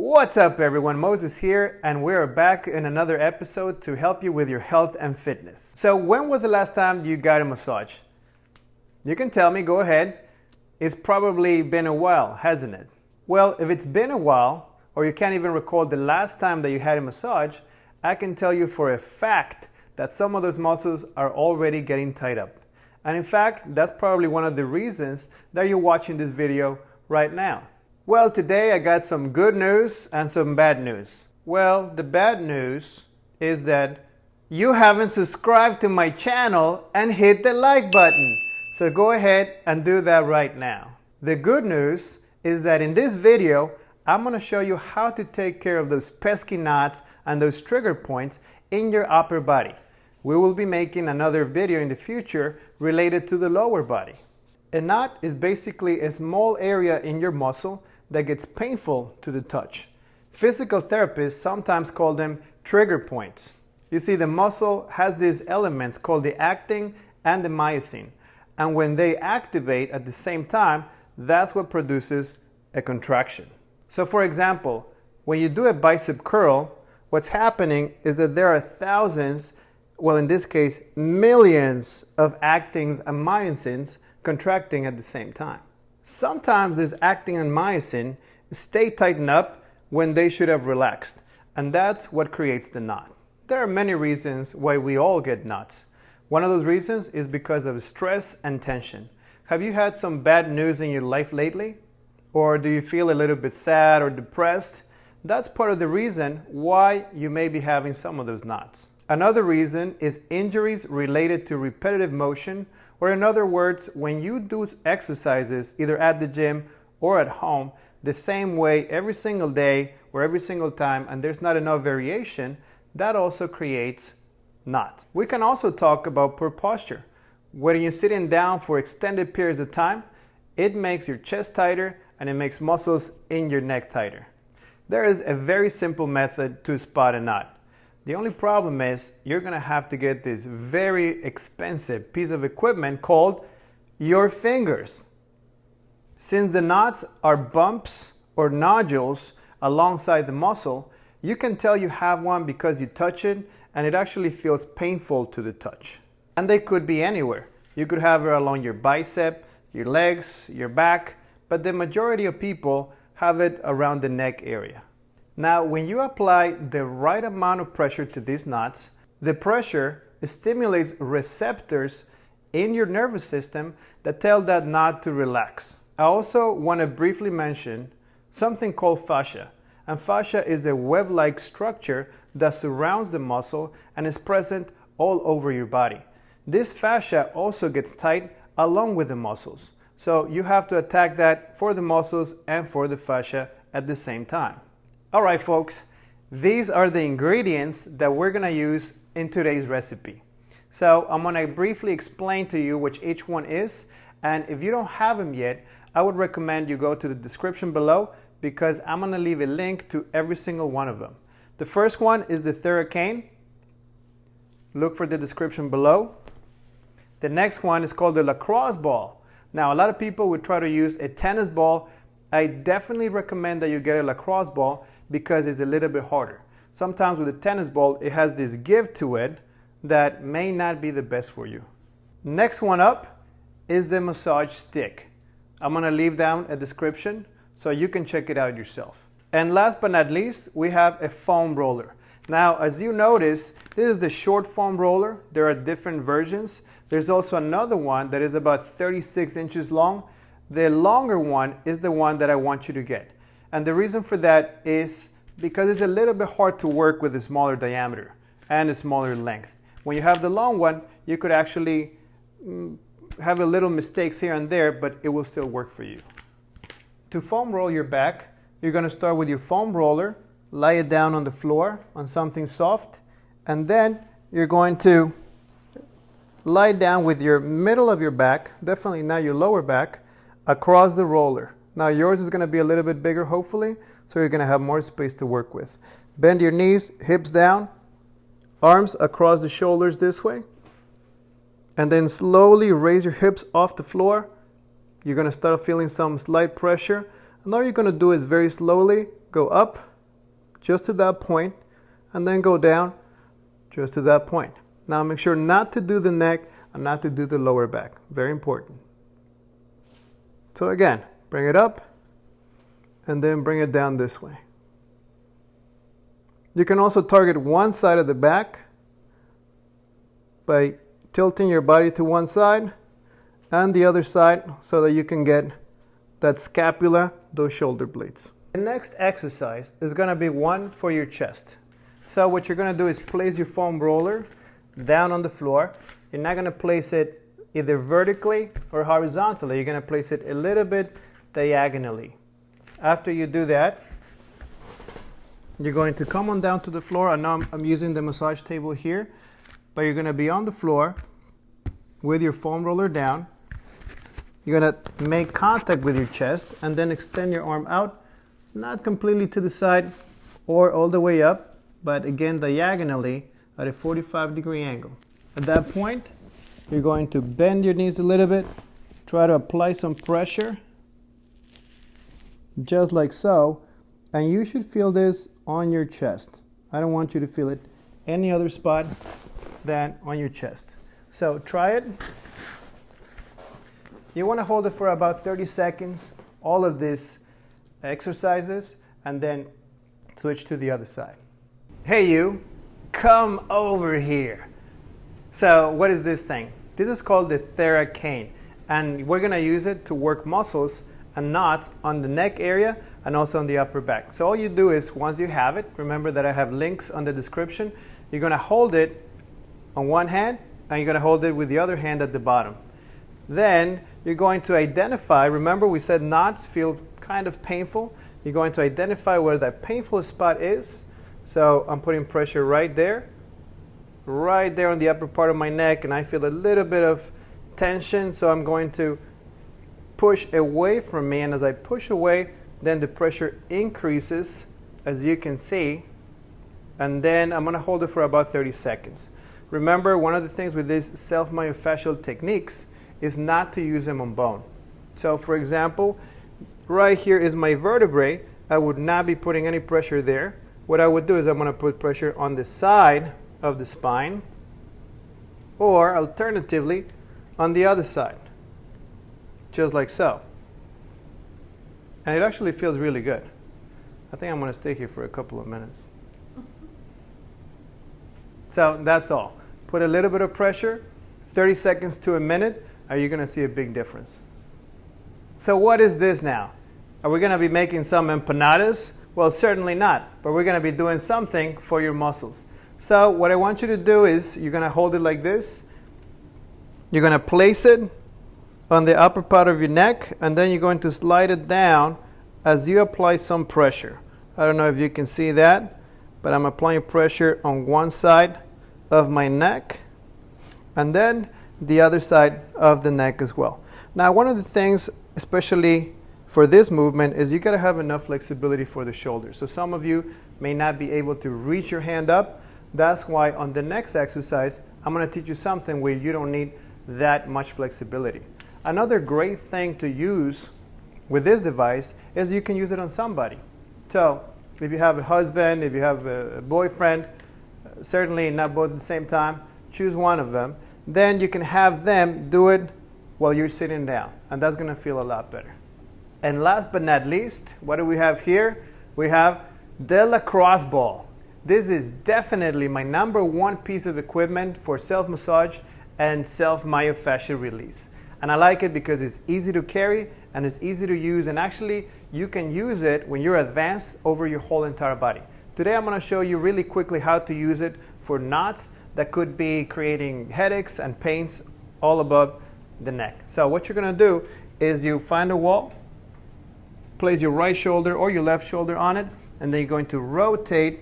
What's up everyone, Moses here, and we're back in another episode to help you with your health and fitness. So when was the last time you got a massage? You can tell me, go ahead. It's probably been a while, hasn't it? Well, if it's been a while, or you can't even recall the last time that you had a massage, I can tell you for a fact that some of those muscles are already getting tied up. And in fact, that's probably one of the reasons that you're watching this video right now. Well, today I got some good news and some bad news. Well, the bad news is that you haven't subscribed to my channel and hit the like button. So go ahead and do that right now. The good news is that in this video, I'm going to show you how to take care of those pesky knots and those trigger points in your upper body. We will be making another video in the future related to the lower body. A knot is basically a small area in your muscle that gets painful to the touch. Physical therapists sometimes call them trigger points. You see, the muscle has these elements called the actin and the myosin. And when they activate at the same time, that's what produces a contraction. So for example, when you do a bicep curl, what's happening is that there are thousands, well in this case, millions of actins and myosins contracting at the same time. Sometimes this actin and myosin stay tightened up when they should have relaxed, and that's what creates the knot. There are many reasons why we all get knots. One of those reasons is because of stress and tension. Have you had some bad news in your life lately? Or do you feel a little bit sad or depressed? That's part of the reason why you may be having some of those knots. Another reason is injuries related to repetitive motion, or in other words, when you do exercises either at the gym or at home the same way every single day or every single time, and there's not enough variation, that also creates knots. We can also talk about poor posture. When you're sitting down for extended periods of time, it makes your chest tighter and it makes muscles in your neck tighter. There is a very simple method to spot a knot. The only problem is you're going to have to get this very expensive piece of equipment called your fingers. Since the knots are bumps or nodules alongside the muscle, you can tell you have one because you touch it and it actually feels painful to the touch. And they could be anywhere. You could have it along your bicep, your legs, your back, but the majority of people have it around the neck area. Now, when you apply the right amount of pressure to these knots, the pressure stimulates receptors in your nervous system that tell that knot to relax. I also want to briefly mention something called fascia. And fascia is a web-like structure that surrounds the muscle and is present all over your body. This fascia also gets tight along with the muscles. So you have to attack that for the muscles and for the fascia at the same time. All right, folks, these are the ingredients that we're going to use in today's recipe. So I'm going to briefly explain to you which each one is. And if you don't have them yet, I would recommend you go to the description below because I'm going to leave a link to every single one of them. The first one is the theracane. Look for the description below. The next one is called the LACROSSE ball. Now, a lot of people would try to use a tennis ball. I definitely recommend that you get a LACROSSE ball because it's a little bit harder. Sometimes with a tennis ball, it has this give to it that may not be the best for you. Next one up is the massage stick. I'm going to leave down a description so you can check it out yourself. And last but not least, we have a foam roller. Now, as you notice, this is the short foam roller. There are different versions. There's also another one that is about 36 inches long. The longer one is the one that I want you to get. And the reason for that is because it's a little bit hard to work with a smaller diameter and a smaller length. When you have the long one, you could actually have a little mistakes here and there, but it will still work for you. To foam roll your back, you're going to start with your foam roller, lie it down on the floor on something soft, and then you're going to lie down with your middle of your back, definitely not your lower back, across the roller. Now yours is going to be a little bit bigger hopefully, so you're going to have more space to work with. Bend your knees, hips down, arms across the shoulders this way, and then slowly raise your hips off the floor. You're going to start feeling some slight pressure, and all you're going to do is very slowly go up just to that point, and then go down just to that point. Now make sure not to do the neck and not to do the lower back. Very important. So again, bring it up and then bring it down this way. You can also target one side of the back by tilting your body to one side and the other side so that you can get that scapula, those shoulder blades. The next exercise is going to be one for your chest. So what you're going to do is place your foam roller down on the floor. You're not going to place it either vertically or horizontally. You're going to place it a little bit diagonally. After you do that, you're going to come on down to the floor. I know I'm using the massage table here, but you're going to be on the floor with your foam roller down. You're going to make contact with your chest and then extend your arm out, not completely to the side or all the way up, but again diagonally at a 45-degree angle. At that point, you're going to bend your knees a little bit, try to apply some pressure, just like so, and you should feel this on your chest. I don't want you to feel it any other spot than on your chest. So try it. You want to hold it for about 30 seconds, all of these exercises, and then switch to the other side. Hey you, come over here. So what is this thing? This is called the theracane, and we're going to use it to work muscles and knots on the neck area and also on the upper back. So all you do is, once you have it, remember that I have links on the description, you're going to hold it on one hand and you're going to hold it with the other hand at the bottom. Then you're going to identify, remember we said knots feel kind of painful, you're going to identify where that painful spot is. So I'm putting pressure right there on the upper part of my neck, and I feel a little bit of tension, so I'm going to push away from me, and as I push away, then the pressure increases, as you can see, and then I'm going to hold it for about 30 seconds. Remember, one of the things with these self-myofascial techniques is not to use them on bone. So for example, right here is my vertebrae. I would not be putting any pressure there. What I would do is I'm going to put pressure on the side of the spine, or alternatively on the other side, just like so. And it actually feels really good. I think I'm going to stay here for a couple of minutes. So that's all. Put a little bit of pressure, 30 seconds to a minute, and you're going to see a big difference. So what is this now? Are we going to be making some empanadas? Well, certainly not, but we're going to be doing something for your muscles. So what I want you to do is, you're going to hold it like this. You're going to place it on the upper part of your neck, and then you're going to slide it down as you apply some pressure. I don't know if you can see that, but I'm applying pressure on one side of my neck, and then the other side of the neck as well. Now, one of the things, especially for this movement, is you got to have enough flexibility for the shoulders. So some of you may not be able to reach your hand up. That's why on the next exercise, I'm going to teach you something where you don't need that much flexibility. Another great thing to use with this device is you can use it on somebody. So if you have a husband, if you have a boyfriend, certainly not both at the same time, choose one of them. Then you can have them do it while you're sitting down, and that's going to feel a lot better. And last but not least, what do we have here? We have the LACROSSE ball. This is definitely my #1 piece of equipment for self-massage and self-myofascial release. And I like it because it's easy to carry and it's easy to use, and actually you can use it when you're advanced over your whole entire body. Today I'm going to show you really quickly how to use it for knots that could be creating headaches and pains all above the neck. So what you're going to do is you find a wall, place your right shoulder or your left shoulder on it, and then you're going to rotate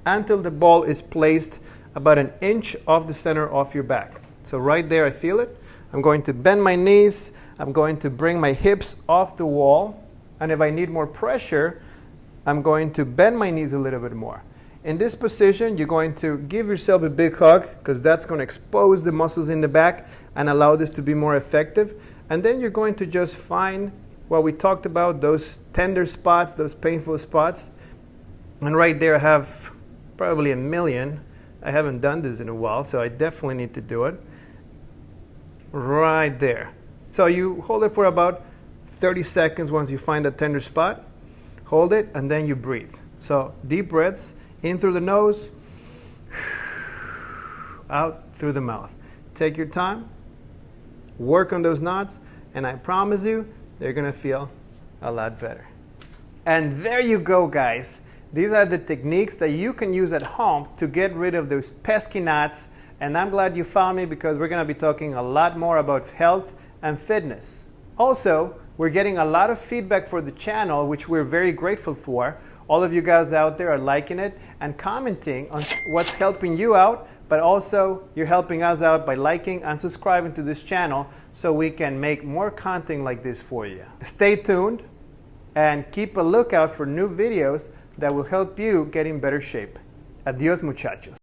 until the ball is placed about 1 inch off the center of your back. So right there I feel it. I'm going to bend my knees. I'm going to bring my hips off the wall. And if I need more pressure, I'm going to bend my knees a little bit more. In this position, you're going to give yourself a big hug, because that's going to expose the muscles in the back and allow this to be more effective. And then you're going to just find what we talked about, those tender spots, those painful spots, And right there I have probably a million. I haven't done this in a while, so I definitely need to do it. Right there. So you hold it for about 30 seconds once you find a tender spot. Hold it and then you breathe. So deep breaths in through the nose, out through the mouth. Take your time, work on those knots, and I promise you, they're gonna feel a lot better. And there you go, guys. These are the techniques that you can use at home to get rid of those pesky knots. And I'm glad you found me because we're gonna be talking a lot more about health and fitness. Also, we're getting a lot of feedback for the channel, which we're very grateful for. All of you guys out there are liking it and commenting on what's helping you out, but also you're helping us out by liking and subscribing to this channel so we can make more content like this for you. Stay tuned and keep a lookout for new videos that will help you get in better shape. Adios, muchachos.